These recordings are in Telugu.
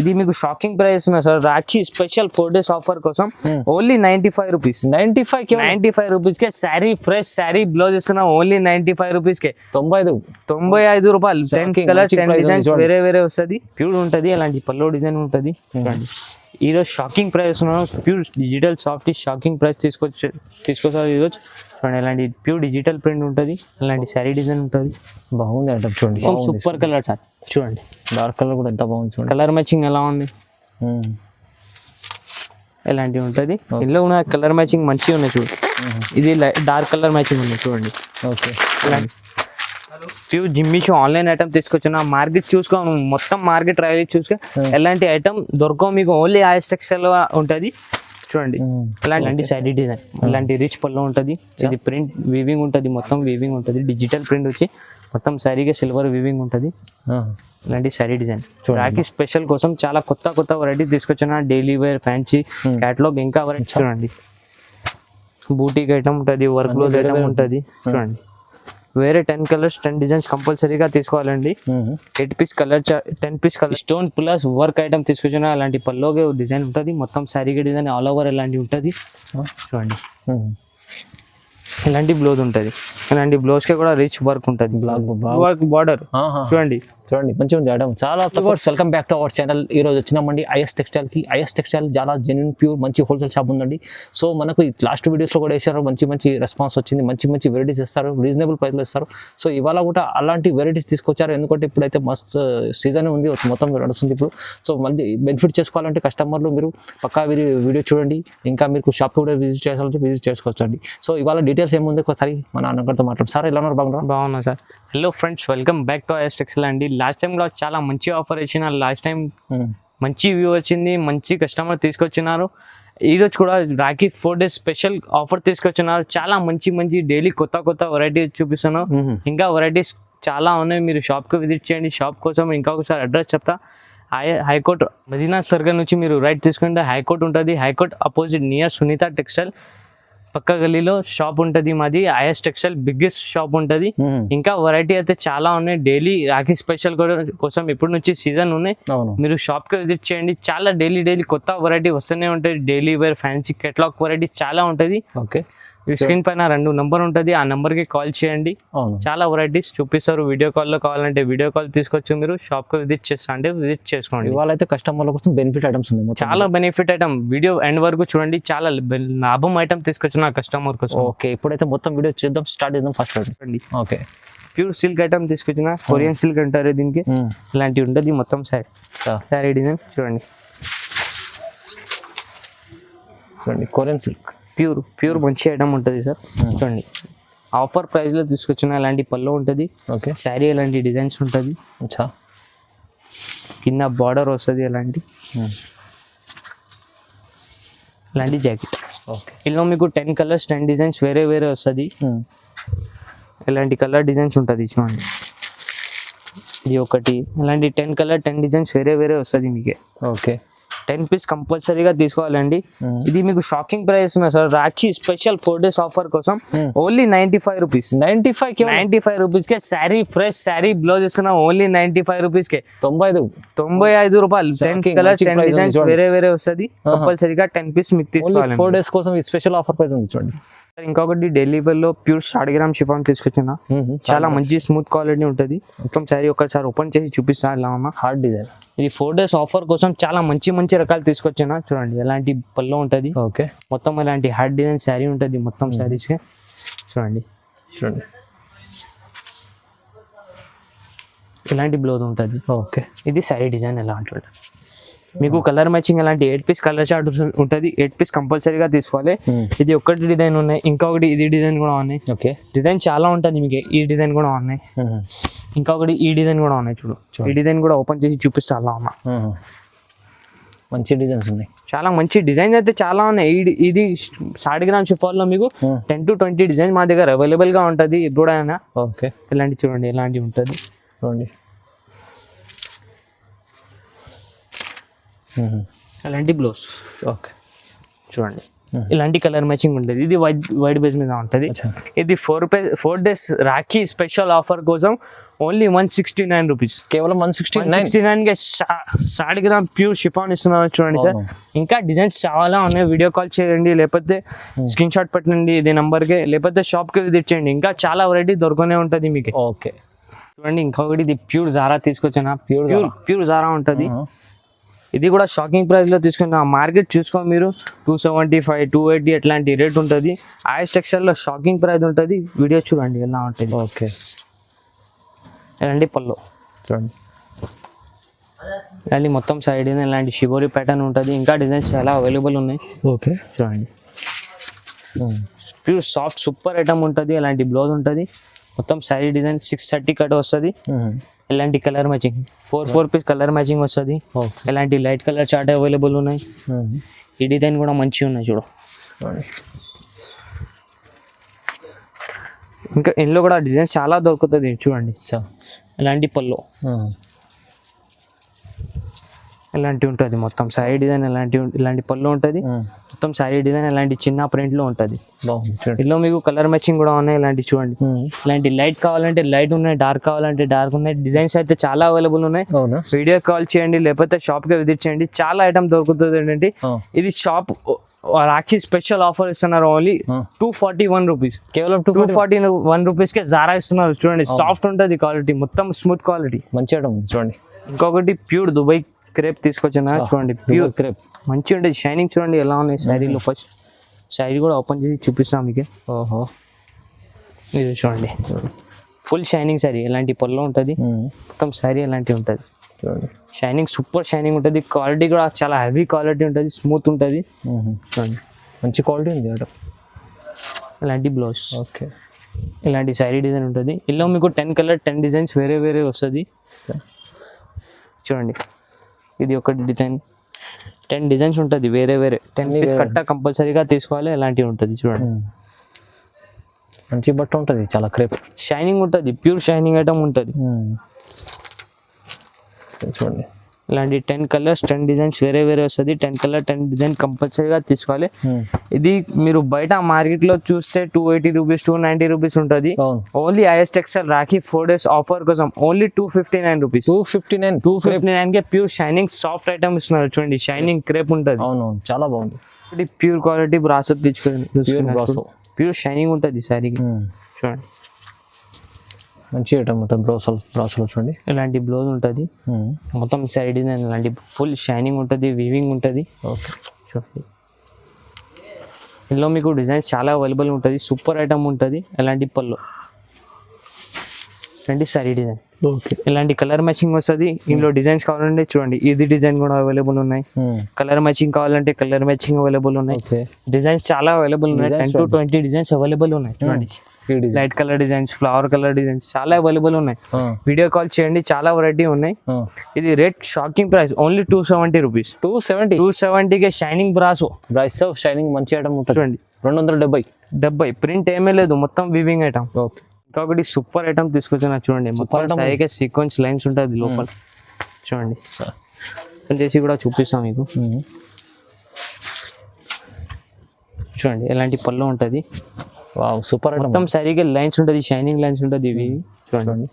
ఇది మీకు షాకింగ్ ప్రైస్ ఉన్నా sir, Rakhi special 4 days offer కోసం ఓన్లీ 95 రూపీస్. 95 రూపీస్ కే శారీ, ఫ్రెష్ శారీ బ్లౌజ్ ఇస్తున్నా ఓన్లీ 95 రూపీస్ కే. 95 రూపాయలు. 10 కలర్స్ 10 డిజైన్స్ వేరే వేరే వస్తుంది. ప్యూర్ ఉంటుంది, అలాంటి పల్లో డిజైన్ ఉంటుంది. ఈరోజు shocking price pure digital soft shocking price తీసుకొస్తారు ఈరోజు. చూడండి ఇలాంటి ప్యూర్ డిజిటల్ ప్రింట్ ఉంటుంది, అలాంటి శారీ డిజైన్ ఉంటుంది. బాగుంది ఐటమ్ చూడండి, సూపర్ కలర్ సార్. చూడండి డార్క్ కలర్ కూడా ఎంత బాగుంది చూడండి. కలర్ మ్యాచింగ్ ఎలా ఉంది, ఇలాంటివి ఉంటుంది. ఇందులో ఉన్న కలర్ మ్యాచింగ్ మంచిగా ఉన్నాయి చూడండి. ఇది డార్క్ కలర్ మ్యాచింగ్ ఉంది చూడండి. ఓకే, ఇలాంటి ప్యూర్ జిమ్మిషో ఆన్లైన్ ఐటమ్ తీసుకొచ్చిన. మార్కెట్ చూసుకో, మొత్తం మార్కెట్ ట్రయల్ చూసుకో, ఎలాంటి ఐటమ్ దొరకవు మీకు. ఓన్లీ ఐఎస్ టెక్స్టైల్ ఉంటుంది చూడండి. ఇలాంటి శారీ డిజైన్, ఇలాంటి రిచ్ పళ్ళు ఉంటుంది. ఇది ప్రింట్ వీవింగ్ ఉంటుంది, మొత్తం వీవింగ్ ఉంటుంది. డిజిటల్ ప్రింట్ వచ్చి మొత్తం శారీగా సిల్వర్ వీవింగ్ ఉంటుంది. ఇలాంటి శారీ డిజైన్ రాఖీ స్పెషల్ కోసం చాలా కొత్త కొత్త వెరైటీ తీసుకొచ్చిన. డైలీ వేర్, ఫ్యాన్సీ క్యాటలాగ్ ఇంకా వెరైటీ చూడండి. బూటీక్ ఐటమ్ ఉంటుంది, వర్క్ బ్లౌజ్ ఐటమ్ ఉంటుంది చూడండి. వేరే 10 కలర్స్ 10 డిజైన్స్ కంపల్సరీగా తీసుకోవాలండి. 8 piece colour 10 piece colour stone plus work item తీసుకొచ్చిన. అలాంటి పల్లోగే డిజైన్ ఉంటుంది, మొత్తం శారీగా డిజైన్ ఆల్ ఓవర్ ఇలాంటి ఉంటుంది చూడండి. ఇలాంటి బ్లౌజ్ ఉంటుంది, ఇలాంటి బ్లౌజ్ కి కూడా రిచ్ వర్క్ ఉంటుంది. వర్క్ బార్డర్ చూడండి, మంచిగా ఉంది ఐటమ్. చాలా welcome back to our channel. ఈ రోజు వచ్చినామండి ఐఎస్ టెక్స్టైల్ కి. ఐఎస్ టెక్స్టైల్ చాలా జెన్యున్ ప్యూర్ మంచి హోల్సేల్ షాప్ ఉందండి. సో మనకు లాస్ట్ వీడియోస్లో కూడా వేసారు, మంచి మంచి రెస్పాన్స్ వచ్చింది. మంచి మంచి వెరైటీస్ ఇస్తారు, రీజనబుల్ ప్రైస్లో ఇస్తారు. సో ఇవాళ కూడా అలాంటి వెరైటీస్ తీసుకొచ్చారు. ఎందుకంటే ఇప్పుడైతే మస్త్ సీజన్ ఉంది, మొత్తం నడుస్తుంది ఇప్పుడు. సో మళ్ళీ బెనిఫిట్ చేసుకోవాలంటే కస్టమర్లు మీరు పక్కా వీడియో చూడండి. ఇంకా మీకు షాప్ కూడా విజిట్ చేయాలంటే విజిట్ చేసుకోవచ్చండి. సో ఇవాళ డీటెయిల్స్ ఏముంది ఒకసారి మన అన్నగారితో మాట్లాడు. సార్ ఎలా ఉన్నారు? బాగున్నా sir. Hello friends, welcome back to is textile అండి. లాస్ట్ టైం కూడా చాలా మంచి ఆఫర్ ఇచ్చిన. లాస్ట్ టైం మంచి వ్యూ వచ్చింది, మంచి కస్టమర్ తీసుకొచ్చినారు. ఈరోజు కూడా రాఖీ 4 days స్పెషల్ ఆఫర్ తీసుకొచ్చినారు. చాలా మంచి మంచి డైలీ కొత్త కొత్త వెరైటీస్ చూపిస్తాను. ఇంకా వెరైటీస్ చాలా ఉన్నాయి, మీరు షాప్కి విజిట్ చేయండి. షాప్ కోసం ఇంకొకసారి అడ్రస్ చెప్తా. హైకోర్ట్ మదీనా సర్కిల్ నుంచి మీరు రైట్ తీసుకుంటే హైకోర్ట్ ఉంటుంది. High court opposite near Sunitha textile పక్క గల్లీలో షాప్ ఉంటుంది మాది. ఐఎస్ టెక్స్టైల్ బిగ్గెస్ట్ షాప్ ఉంటుంది. ఇంకా వెరైటీ అయితే చాలా ఉన్నాయి. డైలీ రాఖీ స్పెషల్ కోసం ఇప్పటి నుంచి సీజన్ ఉన్నాయి. మీరు షాప్ కి విజిట్ చేయండి. చాలా డైలీ కొత్త వెరైటీ వస్తూనే ఉంటుంది. Daily wear, fancy catalogue variety చాలా ఉంటుంది. ఓకే, స్క్రీన్ పైన 2 నంబర్ ఉంటుంది, ఆ నంబర్ కి కాల్ చేయండి. చాలా వెరైటీస్ చూపిస్తారు. వీడియో కాల్ లో కావాలంటే వీడియో కాల్ తీసుకొచ్చి మీరు షాప్ కి విజిట్ చేస్తా అంటే విజిట్ చేసుకోండి. ఇవాళ అయితే కస్టమర్ల కోసం బెనిఫిట్ ఐటమ్స్ ఉన్నాయి, చాలా బెనిఫిట్ ఐటమ్. వీడియో ఎండ్ వరకు చూడండి, చాలా లాభం ఐటమ్ తీసుకొచ్చిన కస్టమర్ కోసం. ఓకే, ఇప్పుడైతే మొత్తం వీడియో చేద్దాం, స్టార్ట్ చేద్దాం ఫస్ట్ చూడండి. ఓకే, ప్యూర్ సిల్క్ ఐటమ్ తీసుకొచ్చిన. కొరియన్ సిల్క్ అంటారు దీనికి. ఇలాంటివి ఉంటుంది మొత్తం శారీ డిజైన్ చూడండి. కొరియన్ సిల్క్ ప్యూర్ మంచి ఐటమ్ ఉంటుంది సార్. చూడండి ఆఫర్ ప్రైస్ లో తీసుకొచ్చిన. ఇలాంటి పళ్ళు ఉంటుంది. ఓకే, శారీ ఇలాంటి డిజైన్స్ ఉంటుంది. కింద బార్డర్ వస్తుంది ఇలాంటి జాకెట్. ఓకే, ఇందులో మీకు 10 కలర్స్ 10 డిజైన్స్ వేరే వేరే వస్తుంది. ఇలాంటి కలర్ డిజైన్స్ ఉంటుంది చూడండి. ఇది ఒకటి. ఇలాంటి 10 కలర్ 10 డిజైన్స్ వేరే వేరే వస్తుంది మీకే. ఓకే, 10 పీస్ కంపల్సరీగా తీసుకోవాలండి. ఇది మీకు షాకింగ్ ప్రైస్ ఉన్నా sir, Rakhi special 4 days offer కోసం ఓన్లీ 95 రూపీస్. 95 రూపీస్ కే శారీ, ఫ్రెష్ శారీ బ్లౌజ్ ఇస్తున్నా ఓన్లీ 95 రూపీస్ కే. 95 రూపాయలు. 10 కలర్స్ 10 డిజైన్స్ వేరే వేరే వస్తుంది. కంపల్సరీగా 10 పీస్ మీకు తీసుకోవాలి. 4 days కోసం ఈ స్పెషల్ ఆఫర్ ప్రైస్ ఉంది చూడండి. ఇంకొకటి డైలీ వేర్ లో ప్యూర్ 100 గ్రామ్ షిఫాన్ తీసుకొచ్చిన. చాలా మంచి స్మూత్ క్వాలిటీ ఉంటుంది. మొత్తం శారీ ఒకసారి ఓపెన్ చేసి చూపిస్తా ఇలా ఉన్నా. Hard design. ఇది 4 days ఆఫర్ కోసం చాలా మంచి మంచి రకాలు తీసుకొచ్చిన. చూడండి ఎలాంటి పళ్ళు ఉంటుంది. ఓకే, మొత్తం ఇలాంటి హార్డ్ డిజైన్ శారీ ఉంటుంది మొత్తం శారీస్ కి. చూడండి ఇలాంటి బ్లౌజ్ ఉంటుంది. ఓకే, ఇది శారీ డిజైన్ ఎలా ఉంటుంది. మీకు కలర్ మ్యాచింగ్ అలాంటి 8 పీస్ కలర్ చార్ట్ ఉంటుంది. 8 పీస్ కంపల్సరీగా తీసుకోవాలి. ఇది ఒకటి డిజైన్ ఉన్నాయి, ఇంకొకటి ఇది డిజైన్ కూడా ఉన్నాయి. ఓకే, డిజైన్ చాలా ఉంటుంది మీకు. ఈ డిజైన్ కూడా ఉన్నాయి, ఇంకొకటి ఈ డిజైన్ కూడా ఉన్నాయి. చూడు ఈ డిజైన్ కూడా ఓపెన్ చేసి చూపిస్తా అలా ఉన్నా. మంచి డిజైన్స్ ఉన్నాయి, చాలా మంచి డిజైన్స్ అయితే చాలా ఉన్నాయి. ఇది 100 గ్రామ్ షిఫాన్ లో మీకు 10 to 20 డిజైన్ మా దగ్గర అవైలబుల్ గా ఉంటుంది ఎప్పుడైనా. ఓకే, ఇలాంటి చూడండి ఇలాంటివి ఉంటుంది చూడండి. అలాంటి బ్లౌజ్. ఓకే, చూడండి ఇలాంటి కలర్ మ్యాచింగ్ ఉంటుంది. ఇది వైట్ బేస్ మీద ఉంటుంది. ఇది 4 days రాఖీ స్పెషల్ ఆఫర్ కోసం ఓన్లీ 169 రూపీస్, కేవలం 169 కి 60 గ్రామ్ ప్యూర్ షిఫాన్ ఇస్తున్నారు. చూడండి సార్, ఇంకా డిజైన్స్ చాలా ఉన్నాయి. వీడియో కాల్ చేయండి, లేకపోతే స్క్రీన్ షాట్ పెట్టండి ఇది నంబర్కి, లేకపోతే షాప్కి విజిట్ చేయండి. ఇంకా చాలా వెరైటీ దొరకనే ఉంటుంది మీకు. ఓకే చూడండి, ఇంకొకటి ఇది ప్యూర్ జారా తీసుకొచ్చిన ప్యూర్ జారా ఉంటుంది. ఇది కూడా షాకింగ్ ప్రైస్ లో తీసుకున్న మార్కెట్ చూసుకో మీరు 275, 280 అట్లాంటి రేట్ ఉంటుంది. ఐఎస్ టెక్స్టైల్ లో షాకింగ్ ప్రైస్ ఉంటుంది. వీడియో చూడండి ఎలా ఉంటుంది. ఓకే ఇలాంటి పళ్ళు చూడండి, ఇలాంటి మొత్తం సైడ్ ఇలాంటి షిబోరి ప్యాటర్న్ ఉంటుంది. ఇంకా డిజైన్స్ చాలా అవైలబుల్ ఉన్నాయి. ఓకే చూడండి, ప్యూర్ సాఫ్ట్ సూపర్ ఐటమ్ ఉంటుంది. ఇలాంటి బ్లౌజ్ ఉంటుంది. మొత్తం శారీ డిజైన్ 630 కట్ వస్తుంది. ఇలాంటి colour matching 4 piece colour matching వస్తుంది. ఇలాంటి లైట్ కలర్ చార్ట్ అవైలబుల్ ఉన్నాయి. ఈ డిజైన్ కూడా మంచిగా ఉన్నాయి చూడు. ఇంకా ఇందులో కూడా డిజైన్స్ చాలా దొరుకుతుంది చూడండి. ఇలాంటి పళ్ళు ఇలాంటి ఉంటుంది. మొత్తం శారీ డిజైన్ ఇలాంటి పళ్ళు ఉంటుంది. మొత్తం శారీ డిజైన్ ఇలాంటి చిన్న ప్రింట్ లో ఉంటుంది. ఇందులో మీకు కలర్ మ్యాచింగ్ కూడా ఉన్నాయి. ఇలాంటి చూడండి, ఇలాంటి లైట్ కావాలంటే లైట్ ఉన్నాయి, డార్క్ కావాలంటే డార్క్ ఉన్నాయి. డిజైన్స్ అయితే చాలా అవైలబుల్ ఉన్నాయి. వీడియో కాల్ చేయండి, లేకపోతే షాప్ కి విజిట్ చేయండి. చాలా ఐటమ్ దొరుకుతుంది. ఏంటంటే ఇది షాప్ రాఖీ స్పెషల్ ఆఫర్ ఇస్తున్నారు. ఓన్లీ 241 రూపీస్, కేవలం 241 రూపీస్ కే జారా ఇస్తున్నారు. చూడండి, సాఫ్ట్ ఉంటుంది క్వాలిటీ, మొత్తం స్మూత్ క్వాలిటీ, మంచి ఐటమ్ చూడండి. ఇంకొకటి ప్యూర్ దుబాయ్ క్రేప్ తీసుకొచ్చిన చూడండి, ప్యూర్ క్రేప్ మంచిగా ఉంటుంది. షైనింగ్ చూడండి ఎలా ఉన్నాయి శారీలో. ఫస్ట్ శారీ కూడా ఓపెన్ చేసి చూపిస్తాం మీకు. ఓహో, ఇది చూడండి, ఫుల్ షైనింగ్ శారీ. ఎలాంటి పళ్ళు ఉంటుంది, మొత్తం శారీ ఎలాంటి ఉంటుంది. షైనింగ్ సూపర్ షైనింగ్ ఉంటుంది. క్వాలిటీ కూడా చాలా హెవీ క్వాలిటీ ఉంటుంది, స్మూత్ ఉంటుంది. చూడండి, మంచి క్వాలిటీ ఉంది ఐటమ్. ఇలాంటి బ్లౌజ్. ఓకే, ఇలాంటి శారీ డిజైన్ ఉంటుంది. ఇందులో మీకు 10 కలర్ 10 డిజైన్స్ వేరే వేరే వస్తుంది. చూడండి, ఇది ఒకటి డిజైన్, 10 డిజైన్స్ ఉంటుంది వేరే వేరే. 10 పీస్ కట్ట కంపల్సరీగా తీసుకోవాలి. ఇలాంటివి ఉంటుంది. చూడండి, మంచి బట్ట ఉంటుంది, చాలా క్రేప్ షైనింగ్ ఉంటుంది. ప్యూర్ షైనింగ్ ఐటమ్ ఉంటుంది. చూడండి, ఇలాంటి 10 కలర్స్ 10 డిజైన్స్ వేరే వేరే వస్తుంది. 10 కలర్ 10 డిజైన్ కంపల్సరీగా తీసుకోవాలి. ఇది మీరు బయట మార్కెట్ లో చూస్తే 280 రూపీస్ 290 రూపీస్ ఉంటుంది. Only IS textile Rakhi 4 days offer కోసం ఓన్లీ 259 రూపీస్. 259 కే ప్యూర్ షైనింగ్ సాఫ్ట్ ఐటమ్ ఇస్తున్నారు. చూడండి, షైనింగ్ క్రేప్ ఉంటుంది. అవునవును, చాలా బాగుంది. ఇది ప్యూర్ క్వాలిటీ బ్రాసో తీసుకుని ప్యూర్ షైనింగ్ ఉంటుంది శారీకి. చూడండి, మంచి ఐటమ్ ఉంటుంది. బ్రౌసలో చూడండి, ఇలాంటి బ్లౌజ్ ఉంటుంది. మొత్తం శారీ డిజైన్ ఇలాంటి ఫుల్ షైనింగ్ ఉంటుంది, వీవింగ్ ఉంటుంది. ఓకే, చూడండి, ఇందులో మీకు డిజైన్స్ చాలా అవైలబుల్ ఉంటుంది. సూపర్ ఐటమ్ ఉంటుంది. ఇలాంటి పళ్ళు, ఇలాంటి శారీ డిజైన్. ఇలాంటి కలర్ మ్యాచింగ్ వస్తుంది. ఇందులో డిజైన్స్ కావాలంటే చూడండి, ఇది డిజైన్ కూడా అవైలబుల్ ఉన్నాయి. కలర్ మ్యాచింగ్ కావాలంటే కలర్ మ్యాచింగ్ అవైలబుల్ ఉన్నాయి. డిజైన్స్ చాలా అవైలబుల్ ఉన్నాయి. 10 to 20 డిజైన్స్ అవైలబుల్ ఉన్నాయి. చూడండి, light colour designs, flower colour designs చాలా అవైలబుల్ ఉన్నాయి. వీడియో కాల్ చేయండి, చాలా వెరైటీ ఉన్నాయి. ఇది rate shocking price only 270 rupees. 270 కే షైనింగ్ బ్రాసో షైనింగ్ మంచి ఐటమ్ ఉంటుంది. చూడండి, 270 ప్రింట్ ఏమీ లేదు, మొత్తం వీవింగ్ ఐటమ్. ఇంకొకటి సూపర్ ఐటమ్ తీసుకొచ్చిన చూడండి, మొత్తం సైకే సీక్వెన్స్ లైన్స్ ఉంటుంది లోపల. చూడండి, చేసి కూడా చూపిస్తాం మీకు. చూడండి, ఎలాంటి పళ్ళు ఉంటుంది. Super item. మొత్తం శారీకి లైన్స్ ఉంటుంది, షైనింగ్ లైన్స్ ఉంటుంది. ఇవి చూడండి,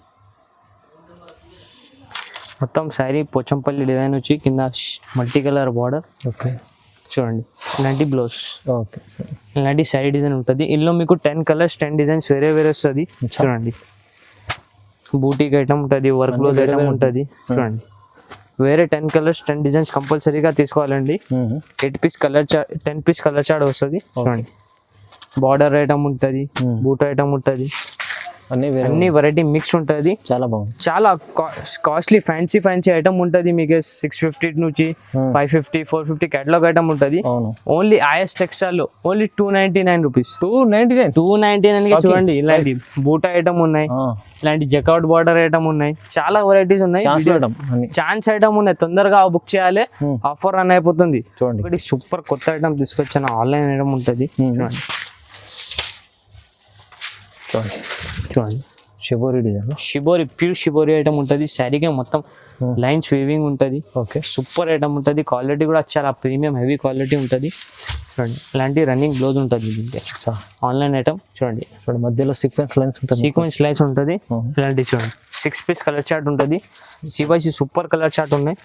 మొత్తం శారీ పోచంపల్లి డిజైన్ వచ్చి కింద మల్టీ కలర్ బార్డర్. ఓకే, చూడండి, ఇలాంటి బ్లౌజ్. ఓకే, ఇలాంటి శారీ డిజైన్ ఉంటుంది. ఇందులో మీకు 10 కలర్స్ 10 డిజైన్స్ వేరే వేరే వస్తుంది. చూడండి, బూటీక్ ఐటమ్ ఉంటుంది, వర్క్ బ్లౌజ్ ఐటమ్ ఉంటుంది. చూడండి, వేరే 10 కలర్స్ 10 డిజైన్స్ కంపల్సరీగా తీసుకోవాలండి. 10 పీస్ కలర్ చార్ట్ వస్తుంది. చూడండి, బార్డర్ ఐటమ్ ఉంటుంది, బూట్ ఐటమ్ ఉంటుంది. అన్ని వెరైటీ మిక్స్ ఉంటుంది. చాలా బాగుంది. చాలా కాస్ట్లీ ఫ్యాన్సీ ఐటమ్ ఉంటుంది. మీకు 650 నుంచి 550 450 కేటలాగ్ ఐటమ్ ఉంటుంది. ఓన్లీ ఐఎస్ టెక్స్టైల్ లో ఓన్లీ 299 రూపీస్. 299 చూడండి, ఇలాంటి బూటా ఐటమ్ ఉన్నాయి, ఇలాంటి జకౌట్ బార్డర్ ఐటమ్ ఉన్నాయి. చాలా వెరైటీస్ ఉన్నాయి. ఛాన్స్ ఐటమ్ ఉన్నాయి, తొందరగా బుక్ చేయాలి, ఆఫర్ రన్ అయిపోతుంది. చూడండి, సూపర్ కొత్త ఐటమ్ తీసుకొచ్చిన ఆన్లైన్ ఐటమ్ ఉంటుంది. చూడండి, shibori design, pure shibori item ఉంటుంది. శారీకి మొత్తం లైన్స్ వీవింగ్ ఉంటుంది. ఓకే, సూపర్ ఐటమ్ ఉంటుంది. క్వాలిటీ కూడా చాలా ప్రీమియం హెవీ క్వాలిటీ ఉంటుంది. చూడండి ఇలాంటి రన్నింగ్ బ్లౌజ్ ఉంటుంది దీనికి. ఆన్లైన్ ఐటమ్ చూడండి. చూడండి మధ్యలో సీక్వెన్స్ లైన్స్ ఉంటుంది. సీక్వెన్స్ లైన్స్ ఉంటుంది. ఇలాంటి చూడండి 6 పీస్ కలర్ చార్ట్ ఉంటుంది. సివైసి సూపర్ కలర్ చార్ట్ ఉన్నాయి.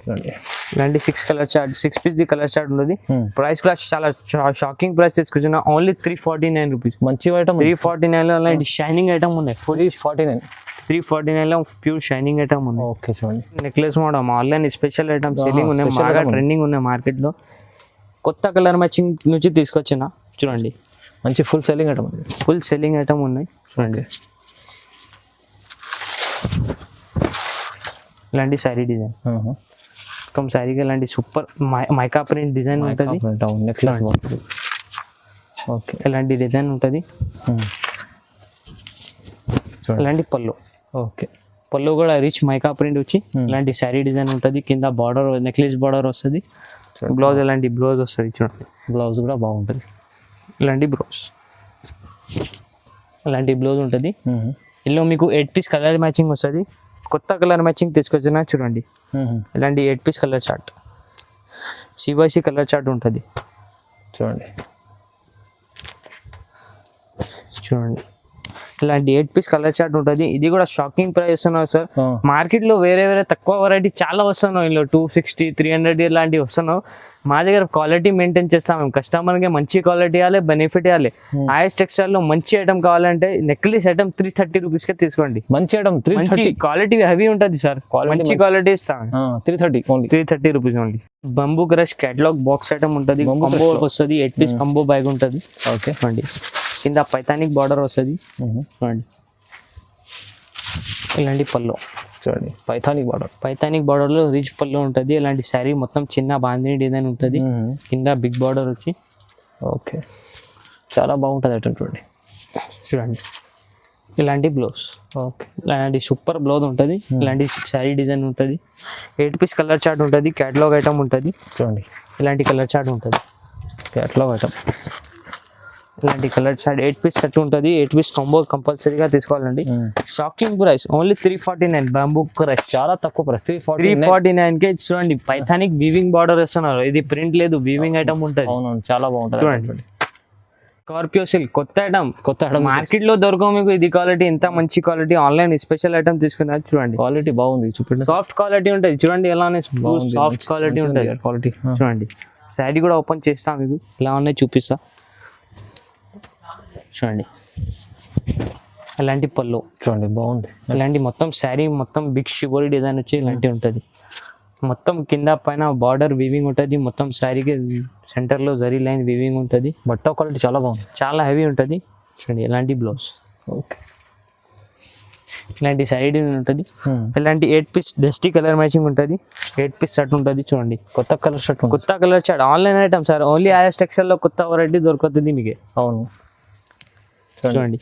చూడండి ఇలాంటి 6 పీస్ ది కలర్ చార్ట్ ఉంటుంది. ప్రైస్ కూడా చాలా షాకింగ్ ప్రైస్ తీసుకొచ్చిన ఓన్లీ 349 రూపీస్. మంచి ఐటమ్ 349 లో అలాంటి షైనింగ్ ఐటమ్ ఉన్నాయి. 349 లో ప్యూర్ షైనింగ్ ఐటమ్ ఉంది. ఓకే చూడండి necklace model online special item selling ఉన్నాయి. బాగా ట్రెండింగ్ ఉన్నాయి మార్కెట్ లో. కొత్త కలర్ మ్యాచింగ్ నుంచి తీసుకొచ్చిన చూడండి. మంచి full selling item. Full selling item ఉన్నాయి చూడండి. ఇలాంటి శారీ డిజైన్ మొత్తం శారీకి ఇలాంటి సూపర్ మైకా ప్రింట్ డిజైన్ ఉంటుంది. నెక్లెస్ ఓకే ఇలాంటి డిజైన్ ఉంటుంది. ఇలాంటి పళ్ళు. ఓకే పళ్ళు కూడా రిచ్ మైకా ప్రింట్ వచ్చి ఇలాంటి శారీ డిజైన్ ఉంటుంది. కింద బార్డర్ నెక్లెస్ బార్డర్ వస్తుంది. బ్లౌజ్ ఇలాంటి బ్లౌజ్ వస్తుంది చూడండి. బ్లౌజ్ కూడా బాగుంటుంది. ఇలాంటి బ్లౌజ్ ఉంటుంది. ఇందులో మీకు 8 పీస్ కలర్ మ్యాచింగ్ వస్తుంది. కొత్త కలర్ మ్యాచింగ్ తీసుకొచ్చిన చూడండి. ఇలాంటి 8 piece colour chart C Y C colour chart ఉంటుంది చూడండి. ఇలాంటి 8 పీస్ కలర్ చార్ట్ ఉంటుంది. ఇది కూడా షాకింగ్ ప్రైస్ వస్తున్నాయి సార్. మార్కెట్ లో వేరే తక్కువ వెరైటీ చాలా వస్తున్నాయి. ఇందులో 260 300 ఇలాంటివి వస్తున్నావు. మా దగ్గర క్వాలిటీ మెయింటైన్ చేస్తాం మేము. కస్టమర్ కి మంచి క్వాలిటీ ఇవ్వాలి, బెనిఫిట్ ఇవ్వాలి. ఐఎస్ టెక్స్టైల్ లో మంచి ఐటమ్ కావాలంటే నెక్లెస్ ఐటమ్ 330 రూపీస్ కే తీసుకోండి. మంచి ఐటమ్ క్వాలిటీ హెవీ ఉంటుంది సార్. మంచి క్వాలిటీ ఇస్తాం. 330 rupees only. Bamboo crush catalogue box item ఉంటుంది. కంబో వస్తుంది. 8 పీస్ కంబో బ్యాగ్ ఉంటుంది. ఓకే అండి. కింద పైథానిక్ బార్డర్ వస్తుంది చూడండి. ఇలాంటి పళ్ళు చూడండి. పైథానిక్ బార్డర్ లో రిచ్ పళ్ళు ఉంటుంది. ఇలాంటి శారీ మొత్తం చిన్న బాందిని డిజైన్ ఉంటుంది. కింద బిగ్ బార్డర్ వచ్చి ఓకే చాలా బాగుంటుంది ఐటమ్ చూడండి. ఇలాంటి బ్లౌజ్. ఓకే ఇలాంటి సూపర్ బ్లౌజ్ ఉంటుంది. ఇలాంటి శారీ డిజైన్ ఉంటుంది. 8 పీస్ కలర్ చార్ట్ ఉంటుంది. కేటలాగ్ ఐటమ్ ఉంటుంది చూడండి. ఇలాంటి కలర్ చార్ట్ ఉంటుంది. కేటలాగ్ ఐటమ్ ఇలాంటి కలర్ చార్ట్ 8 పీస్ సెట్ ఉంటుంది. 8 పీస్ కాంబో కంపల్సరీగా తీసుకోవాలండి. Shocking price only 349. Bamboo crush చాలా తక్కువ ప్రైస్ 349 కే చూడండి. పైథానిక్ వీవింగ్ బార్డర్ వేస్తున్నారు. ఇది ప్రింట్ లేదు, వీవింగ్ ఐటమ్ ఉంటుంది. అవును చాలా బాగుంటుంది చూడండి. స్కార్పియో సిల్క్ కొత్త ఐటమ్ మార్కెట్ లో దొరకవు మీకు. ఇది క్వాలిటీ ఎంత మంచి క్వాలిటీ. ఆన్లైన్ స్పెషల్ ఐటమ్ తీసుకున్నారు చూడండి. క్వాలిటీ బాగుంది చూడండి. సాఫ్ట్ క్వాలిటీ ఉంటుంది చూడండి. ఎలానే సాఫ్ట్ క్వాలిటీ ఉంటుంది. క్వాలిటీ చూడండి. శారీ కూడా ఓపెన్ చేస్తా మీకు ఎలా ఉన్నాయి చూపిస్తా చూడండి. ఇలాంటి పళ్ళు చూడండి బాగుంది. ఇలాంటి మొత్తం శారీ మొత్తం బిగ్ షిబోరి డిజైన్ వచ్చి ఇలాంటి ఉంటుంది. మొత్తం కింద పైన బార్డర్ వీవింగ్ ఉంటుంది. మొత్తం శారీకి సెంటర్ లో జరీ లైన్ వీవింగ్ ఉంటుంది. బట్ట క్వాలిటీ చాలా బాగుంది. చాలా హెవీ ఉంటుంది చూడండి. ఇలాంటి బ్లౌజ్. ఓకే ఇలాంటి శారీ డిజైన్ ఉంటుంది. ఇలాంటి 8 పీస్ డస్టీ కలర్ మ్యాచింగ్ ఉంటుంది. 8 పీస్ షర్ట్ ఉంటుంది చూడండి. కొత్త colour shirt online item sir. Only IS textile లో కొత్త వెరైటీ దొరుకుతుంది మీకు. అవును చూడండి.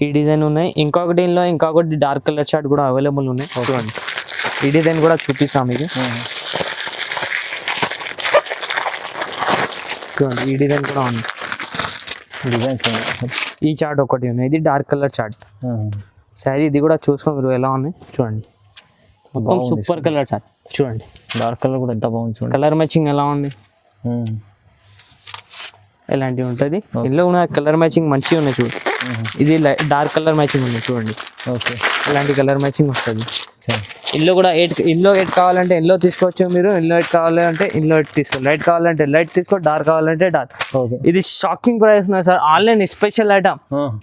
ఈ డిజైన్ ఉన్నాయి. ఇంకొకటి డార్క్ కలర్ షర్ట్ కూడా అవైలబుల్ ఉన్నాయి చూడండి. ఈ డిజైన్ కూడా చూపిస్తాం మీకు చూడండి. ఈ డిజైన్ కూడా ఉంది. ఈ చార్ట్ ఒకటి ఉన్నాయి. ఇది డార్క్ కలర్ చార్ట్ శారీ. ఇది కూడా చూసుకోండి మీరు ఎలా ఉన్నాయి చూడండి. మొత్తం సూపర్ కలర్ చార్ట్ చూడండి. డార్క్ కలర్ కూడా ఎంత బాగుంది చూడండి. కలర్ మ్యాచింగ్ ఎలా ఉంది. ఇలాంటివి ఉంటుంది. ఇందులో ఉన్న కలర్ మ్యాచింగ్ మంచిగా ఉన్నాయి చూడండి. ఇది డార్క్ కలర్ మ్యాచింగ్ ఉంది చూడండి. ఓకే ఇలాంటి కలర్ మ్యాచింగ్ వస్తుంది. ఇందులో కూడా 8 కావాలంటే ఇందులో తీసుకోవచ్చు మీరు. ఇందులో 8 కావాలంటే ఇందులో 8 తీసుకో. లైట్ కావాలంటే లైట్ తీసుకో. డార్క్ కావాలంటే డార్క్. ఇది షాకింగ్ ప్రైస్ ఉన్నాయి sir. Online special item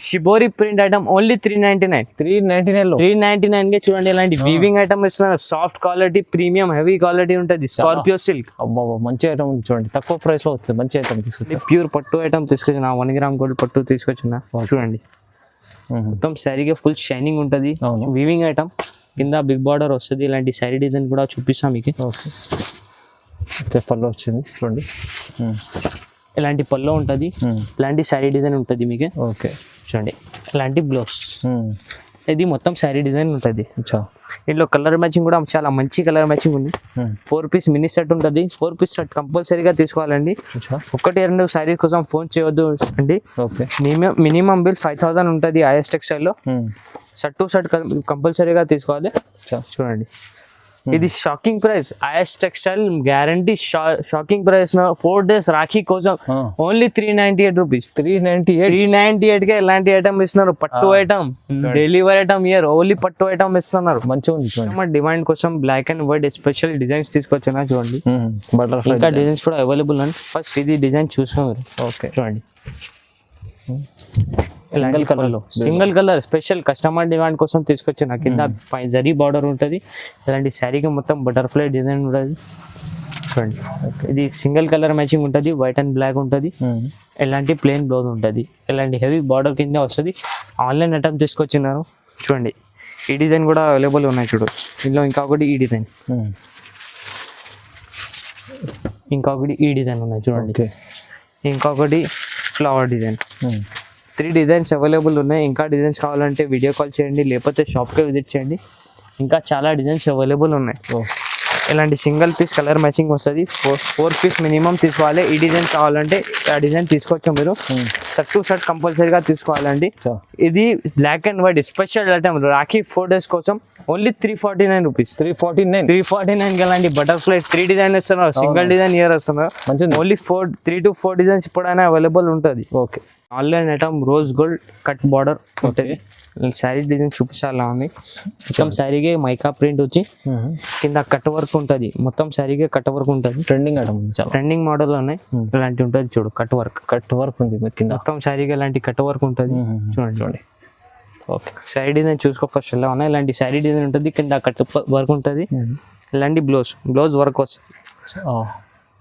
shibori print item only 399 కే చూడండి. ఇలాంటి వీవింగ్ ఐటమ్ ఇస్తున్నారు. Soft quality premium heavy quality ఉంటుంది. స్కార్పియో సిల్క్ అబ్బా మంచి ఐటమ్ ఉంది చూడండి. తక్కువ ప్రైస్ లో వస్తుంది. మంచి ఐటమ్ తీసుకొచ్చి ప్యూర్ పట్టు ఐటమ్ తీసుకొచ్చిన 1 గ్రామ్ గోల్డ్ పట్టు తీసుకొచ్చిన చూడండి. మొత్తం శారీకి ఫుల్ షైనింగ్ ఉంటుంది. వీవింగ్ ఐటమ్ కింద బిగ్ బార్డర్ వస్తుంది. ఇలాంటి శారీ డిజైన్ కూడా చూపిస్తాం మీకు. ఓకే పళ్ళు వచ్చింది చూడండి. ఇలాంటి పళ్ళు ఉంటుంది. ఇలాంటి శారీ డిజైన్ ఉంటుంది మీకు. ఓకే చూడండి. ఇలాంటి బ్లౌజ్. ఇది మొత్తం శారీ డిజైన్ ఉంటుంది. ఇందులో కలర్ మ్యాచింగ్ కూడా చాలా మంచి కలర్ మ్యాచింగ్ ఉంది. 4 పీస్ మినీ సెట్ ఉంటుంది. 4 పీస్ సెట్ కంపల్సరీగా తీసుకోవాలండి. 1-2 శారీ కోసం ఫోన్ చేయవద్దు అండి. మినిమం బిల్ 5000 ఉంటుంది ఐఎస్ టెక్స్టైల్ లో. షర్ట్ టు షర్ట్ కంపల్సరీగా తీసుకోవాలి చూడండి. ఇది shocking price is textile guarantee shocking price 4 days Rakhi కోసం ఓన్లీ 398 రూపీస్. 398 కే ఇలాంటి ఐటమ్ ఇస్తున్నారు. పట్టు item, delivery item year only పట్టు ఐటమ్ ఇస్తున్నారు. మంచిగా ఉంది చూడండి. డిమాండ్ కోసం black and white special designs తీసుకొచ్చినా చూడండి. బటర్ఫ్లై ఇంకా డిజైన్స్ కూడా అవైలబుల్ అండి. ఫస్ట్ ఇది డిజైన్ చూసాం. ఓకే చూడండి, single colour special customer demand కోసం తీసుకొచ్చిన. కింద జరీ బార్డర్ ఉంటుంది. ఇలాంటి శారీకి మొత్తం బటర్ఫ్లై డిజైన్ ఉంటుంది. చూడండి, ఇది సింగిల్ కలర్ మ్యాచింగ్ ఉంటుంది. వైట్ అండ్ బ్లాక్ ఉంటుంది. ఇలాంటి ప్లెయిన్ బ్లౌజ్ ఉంటుంది. ఇలాంటి హెవీ బార్డర్ కింద వస్తుంది. ఆన్లైన్ ఐటమ్ తీసుకొచ్చినారు. చూడండి, ఈ డిజైన్ కూడా అవైలబుల్ ఉన్నాయి. చూడు, ఇందులో ఇంకొకటి ఈ డిజైన్, ఇంకొకటి ఈ డిజైన్ ఉన్నాయి. చూడండి, ఇంకొకటి ఫ్లవర్ డిజైన్. 3 డిజైన్స్ అవైలబుల్ ఉన్నాయి. ఇంకా డిజైన్స్ కావాలంటే వీడియో కాల్ చేయండి, లేకపోతే షాప్కి విజిట్ చేయండి. ఇంకా చాలా డిజైన్స్ అవైలబుల్ ఉన్నాయి. ఇలాంటి సింగిల్ పీస్ కలర్ మ్యాచింగ్ వస్తుంది. 4 పీస్ మినిమం తీసుకోవాలి. ఈ డిజైన్ కావాలంటే ఆ డిజైన్ తీసుకోవచ్చు మీరు. షర్ట్ టు షర్ట్ కంపల్సరీగా తీసుకోవాలండి. ఇది black and white special item rakhi 4 days కోసం ఓన్లీ 349 రూపీస్. 349 ఇలాంటి బటర్ఫ్లై 3 డిజైన్ ఇస్తున్నారు. సింగిల్ డిజైన్ ఇయర్ వస్తున్నారు. ఓన్లీ 3 to 4 డిజైన్స్ ఇప్పుడైనా అవైలబుల్ ఉంటుంది. Okay, online item rose gold cut border ఉంటుంది. శారీ డిజైన్ చూపించాలా ఉంది. మొత్తం శారీకి మైకా ప్రింట్ వచ్చి కింద కట్ వర్క్ ఉంటుంది. మొత్తం శారీకి కట్ వర్క్ ఉంటుంది. ట్రెండింగ్ ఐటమ్, ట్రెండింగ్ మోడల్ ఉన్నాయి. ఇలాంటి ఉంటుంది. చూడు, కట్ వర్క్ ఉంది కింద. మొత్తం శారీకి ఇలాంటి కట్ వర్క్ ఉంటుంది. చూడండి. ఓకే, శారీ డిజైన్ చూసుకో ఫస్ట్. ఎలా ఉన్నాయి ఇలాంటి శారీ డిజైన్ ఉంటుంది. కింద కట్ వర్క్ ఉంటుంది. ఇలాంటి బ్లౌజ్ వర్క్ వస్తుంది.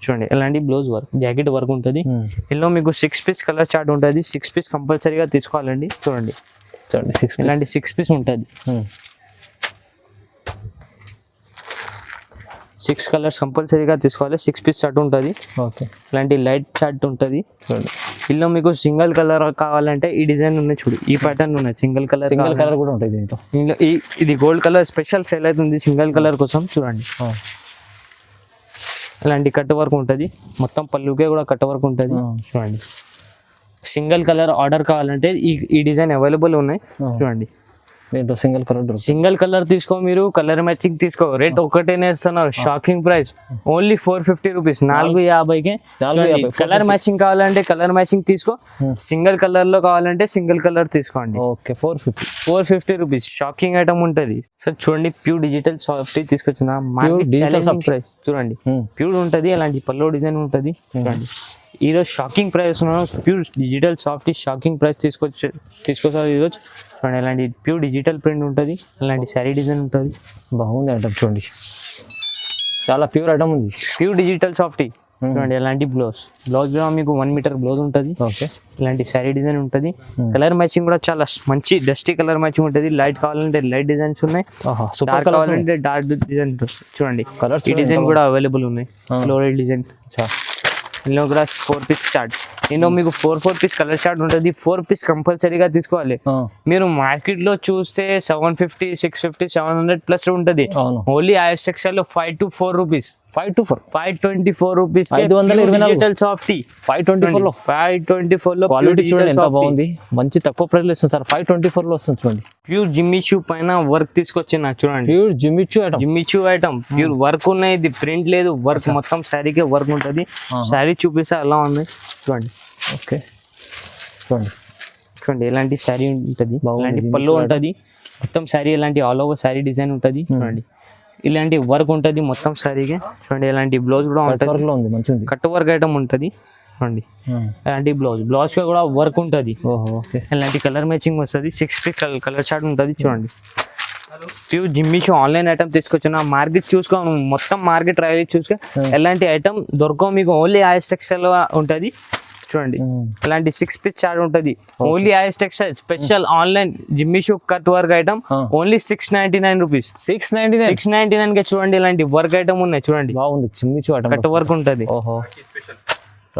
చూడండి, ఇలాంటి బ్లౌజ్ వర్క్, జాకెట్ వర్క్ ఉంటుంది. ఇందులో మీకు 6 పీస్ కలర్ చార్ట్ ఉంటుంది. 6 పీస్ కంపల్సరీగా తీసుకోవాలండి. చూడండి, ఇలాంటి 6 పీస్ ఉంటుంది. 6 కలర్స్ కంపల్సరీగా తీసుకోవాలి. 6 పీస్ చార్ట్ ఉంటుంది. ఓకే, ఇలాంటి లైట్ చార్ట్ ఉంటుంది. చూడండి, ఇందులో మీకు సింగిల్ కలర్ కావాలంటే ఈ డిజైన్ ఉన్నాయి. చూడు, ఈ ప్యాటర్న్ ఉన్నాయి. సింగిల్ కలర్ కూడా ఉంటుంది దీంట్లో. ఇది గోల్డ్ కలర్ స్పెషల్ సేల్ అవుతుంది సింగిల్ కలర్ కోసం. చూడండి, ఇలాంటి కట్ వర్క్ ఉంటుంది. మొత్తం పళ్ళుకే కూడా కట్ వర్క్ ఉంటుంది. చూడండి, సింగిల్ కలర్ ఆర్డర్ కావాలంటే ఈ డిజైన్ అవైలబుల్ ఉన్నాయి. చూడండి, దీంట్లో సింగిల్ కలర్ తీసుకో. మీరు కలర్ మ్యాచింగ్ తీసుకో. రేట్ ఒకటేనే ఇస్తున్నారు. Shocking price only 450 rupees. 450కి కలర్ మ్యాచింగ్ కావాలంటే కలర్ మ్యాచింగ్ తీసుకో. సింగిల్ కలర్ లో కావాలంటే సింగిల్ కలర్ తీసుకోండి. Okay, 450 rupees. షాకింగ్ ఐటమ్ ఉంటుంది. సార్ చూడండి, ప్యూర్ డిజిటల్ సాఫ్ట్ తీసుకొచ్చిన. ప్రైస్ చూడండి, ప్యూర్ ఉంటుంది. అలాంటి పల్లో డిజైన్ ఉంటుంది. చూడండి, ఈరోజు shocking price pure digital soft shocking price తీసుకొచ్చారు ఈరోజు. చూడండి, ఇలాంటి ప్యూర్ డిజిటల్ ప్రింట్ ఉంటుంది. అలాంటి శారీ డిజైన్ ఉంటుంది. బాగుంది ఐటమ్. చూడండి, చాలా ప్యూర్ ఐటమ్ ఉంది. Pure digital soft. చూడండి, ఇలాంటి బ్లౌజ్ లో మీకు 1 మీటర్ బ్లౌజ్ ఉంటుంది. ఓకే, ఇలాంటి శారీ డిజైన్ ఉంటుంది. కలర్ మ్యాచింగ్ కూడా చాలా మంచి డస్టీ కలర్ మ్యాచింగ్ ఉంటుంది. లైట్ కావాలంటే లైట్ డిజైన్స్ ఉన్నాయి. డార్క్ కావాలంటే డార్క్ డిజైన్. చూడండి, ఈ డిజైన్ కూడా అవైలబుల్ ఉన్నాయి. Floral design. ఇందులో కూడా 4 పీస్ చార్ట్. ఇందులో మీకు 4 పీస్ కలర్ చార్ట్ ఉంటుంది. 4 పీస్ కంపల్సరీగా తీసుకోవాలి. మీరు మార్కెట్ లో చూస్తే 750, 650, 700 ప్లస్ ఉంటుంది. ఓన్లీ ఐఎస్ టెక్స్టైల్ లో 5 to 4 రూపీస్. 524 రూపీస్. 524 సాఫ్ట్. 524 లో క్వాలిటీ చూడండి ఎంత బాగుంది. మంచి తక్కువ ప్రైస్ లో ఇస్తుంది సార్. 524 లో వస్తుంది. చూడండి, ప్యూర్ జిమ్మిచూ పైన వర్క్ తీసుకొచ్చిన. చూడండి, pure Jimmy Choo item. Pure work ఉన్నాయి. ఇది ప్రింట్ లేదు. వర్క్ మొత్తం శారీకే వర్క్ ఉంటుంది. శారీ చూపిస్తే ఎలా ఉంది చూడండి. ఓకే, చూడండి, ఇలాంటి శారీ ఉంటుంది. ఇలాంటి పళ్ళు ఉంటుంది. మొత్తం శారీ ఇలాంటి ఆల్ ఓవర్ శారీ డిజైన్ ఉంటుంది. చూడండి, ఇలాంటి వర్క్ ఉంటుంది మొత్తం శారీకి. చూడండి, ఇలాంటి బ్లౌజ్ కూడా ఉంటుంది. కట్ వర్క్ ఐటమ్ ఉంటుంది. చూడండి, ఇలాంటి బ్లౌజ్ కూడా వర్క్ ఉంటుంది. ఇలాంటి కలర్ మ్యాచింగ్ వస్తుంది. 6 పీస్ కలర్ చార్ట్ ఉంటుంది. చూడండి, ప్యూర్ జిమ్మిషో ఆన్లైన్ ఐటమ్ తీసుకొచ్చిన. మార్కెట్ చూసుకో, మొత్తం మార్కెట్ ట్రయల్ చూసుకో. ఎలాంటి ఐటమ్ దొరకవు మీకు. ఓన్లీ ఐఎస్ టెక్స్టైల్ ఉంటుంది. చూడండి, ఇలాంటి 6 పీస్ చార్ట్ ఉంటుంది. Only IS textile special online జిమ్మిషో cut work item only 699 rupees. 699 కి చూడండి, ఇలాంటి వర్క్ ఐటమ్ ఉన్నాయి. చూడండి, బాగుంది. జిమ్మిషో కట్ వర్క్ ఉంటుంది.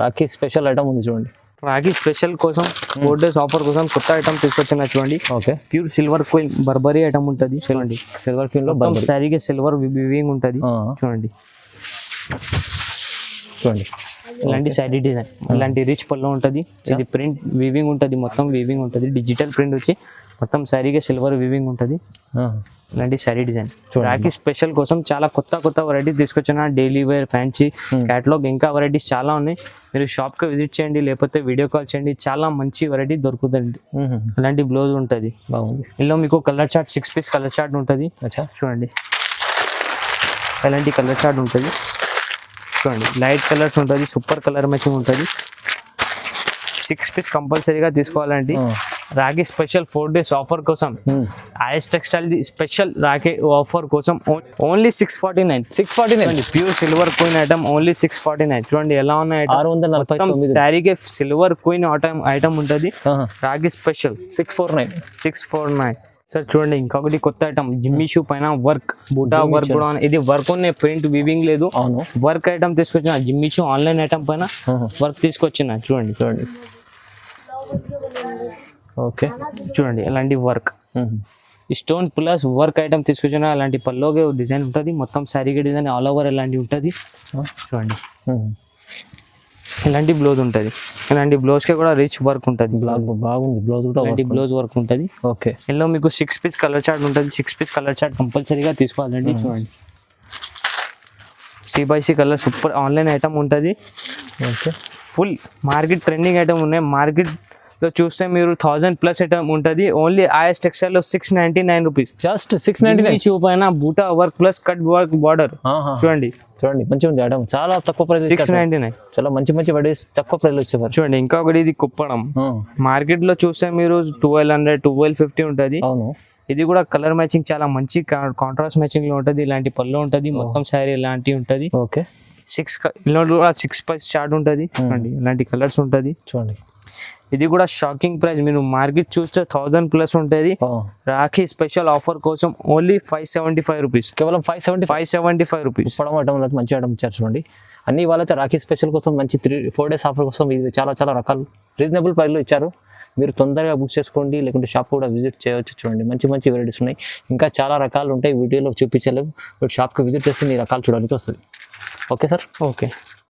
రాఖీ స్పెషల్ ఐటమ్ ఉంది. చూడండి, రాఖీ స్పెషల్ కోసం 4 days ఆఫర్ కోసం కొత్త ఐటమ్ తీసుకొచ్చిన. చూడండి, okay, pure silver queen Burberry item ఉంటుంది. చూడండి, సిల్వర్ క్వీన్ లో శారీకి సిల్వర్ వివింగ్ ఉంటుంది. చూడండి, ఇలాంటి శారీ డిజైన్, ఇలాంటి రిచ్ పళ్ళు ఉంటుంది. ఇది ప్రింట్ వీవింగ్ ఉంటుంది, మొత్తం వీవింగ్ ఉంటుంది. డిజిటల్ ప్రింట్ వచ్చి మొత్తం శారీగా సిల్వర్ వీవింగ్ ఉంటుంది. ఇలాంటి శారీ డిజైన్ రాఖీ స్పెషల్ కోసం చాలా కొత్త వెరైటీస్ తీసుకొచ్చిన. డైలీ వేర్, ఫ్యాన్సీ క్యాటలాగ్ ఇంకా వెరైటీస్ చాలా ఉన్నాయి. మీరు షాప్ కి విజిట్ చేయండి, లేకపోతే వీడియో కాల్ చేయండి. చాలా మంచి వెరైటీ దొరుకుతుంది. ఇలాంటి బ్లౌజ్ ఉంటుంది. ఇందులో మీకు colour chart 6 piece colour chart ఉంటుంది. చూడండి ఇలాంటి కలర్ చార్ట్ ఉంటుంది. చూడండి లైట్ కలర్స్ ఉంటుంది, సూపర్ కలర్ మ్యాచింగ్ ఉంటుంది. 6 పీస్ కంపల్సరీగా తీసుకోవాలండి. రాఖీ స్పెషల్ 4 days ఆఫర్ కోసం IS textile special Rakhi offer కోసం only 649 pure silver queen item only 649. చూడండి ఎలా ఉన్నాయి ఐటమ్. శారీకి సిల్వర్ క్వీన్ ఐటమ్ ఉంటుంది. రాఖీ స్పెషల్ 649. సార్ చూడండి ఇంకొకటి కొత్త ఐటమ్ జిమ్మి షూ పైన వర్క్, బూటా వర్క్ కూడా. ఇది వర్క్ ఉన్నాయి, పెయింట్ వీవింగ్ లేదు. వర్క్ ఐటమ్ తీసుకొచ్చిన. జిమ్మి షూ ఆన్లైన్ ఐటమ్ పైన వర్క్ తీసుకొచ్చిన. చూడండి ఓకే చూడండి ఇలాంటి work stone plus work item తీసుకొచ్చిన. అలాంటి పల్లోగే డిజైన్ ఉంటుంది. మొత్తం శారీకి డిజైన్ ఆల్ ఓవర్ ఇలాంటి ఉంటుంది. చూడండి ఇలాంటి బ్లౌజ్ ఉంటుంది. ఇలాంటి బ్లౌజ్ కి కూడా రిచ్ వర్క్ ఉంటుంది. బాగుంది బ్లౌజ్ కూడా. ఇలాంటి బ్లౌజ్ వర్క్ ఉంటుంది. ఓకే ఇందులో మీకు 6 పీస్ కలర్ చార్ట్ ఉంటుంది. 6 పీస్ కలర్ చార్ట్ కంపల్సరీగా తీసుకోవాలండి. చూడండి C/C colour super online item ఉంటుంది. Okay full market trending item ఉన్నాయి. మార్కెట్ లో చూస్తే మీరు 1000+ ఐటమ్ ఉంటుంది. ఓన్లీ ఐఎస్ టెక్స్టైల్ లో 699 రూపీస్. జస్ట్ 699 చూపు పైన బూటా work plus cut work border. చూడండి మంచిగా ఉంది ఐటమ్. చాలా తక్కువ ప్రైస్ 699. చాలా మంచి వెరైటీస్ తక్కువ ప్రైస్ వచ్చేవారు. చూడండి ఇంకొకటి ఇది కుప్పడం. మార్కెట్ లో చూస్తే మీరు 1200 1250 ఉంటుంది. ఇది కూడా కలర్ మ్యాచింగ్ చాలా మంచి కాంట్రాస్ట్ మ్యాచింగ్ లో ఉంటుంది. ఇలాంటి పళ్ళు ఉంటుంది. మొత్తం శారీ ఇలాంటి ఉంటుంది. ఓకే 6 పీస్ చార్ట్ ఉంటుంది. చూడండి ఇలాంటి కలర్స్ ఉంటుంది. చూడండి ఇది కూడా షాకింగ్ ప్రైస్. మీరు మార్కెట్ చూస్తే 1000+ ఉంటుంది. రాఖీ స్పెషల్ ఆఫర్ కోసం ఓన్లీ 575 రూపీస్. కేవలం 575 రూపీస్. మంచి ఐటమ్ ఇచ్చారు. చూడండి అన్ని వాళ్ళైతే రాఖీ స్పెషల్ కోసం మంచి 4 days ఆఫర్ కోసం ఇది చాలా రకాలు రీజనబుల్ ప్రైస్లో ఇచ్చారు. మీరు తొందరగా బుక్ చేసుకోండి, లేకుంటే షాప్ కూడా విజిట్ చేయవచ్చు. చూడండి మంచి వెరైటీస్ ఉన్నాయి. ఇంకా చాలా రకాలు ఉంటాయి, వీడియోలో చూపించలేవు. బట్ షాప్కి విజిట్ చేస్తే ఈ రకాలు చూడడానికి వస్తుంది. Okay sir. ఓకే.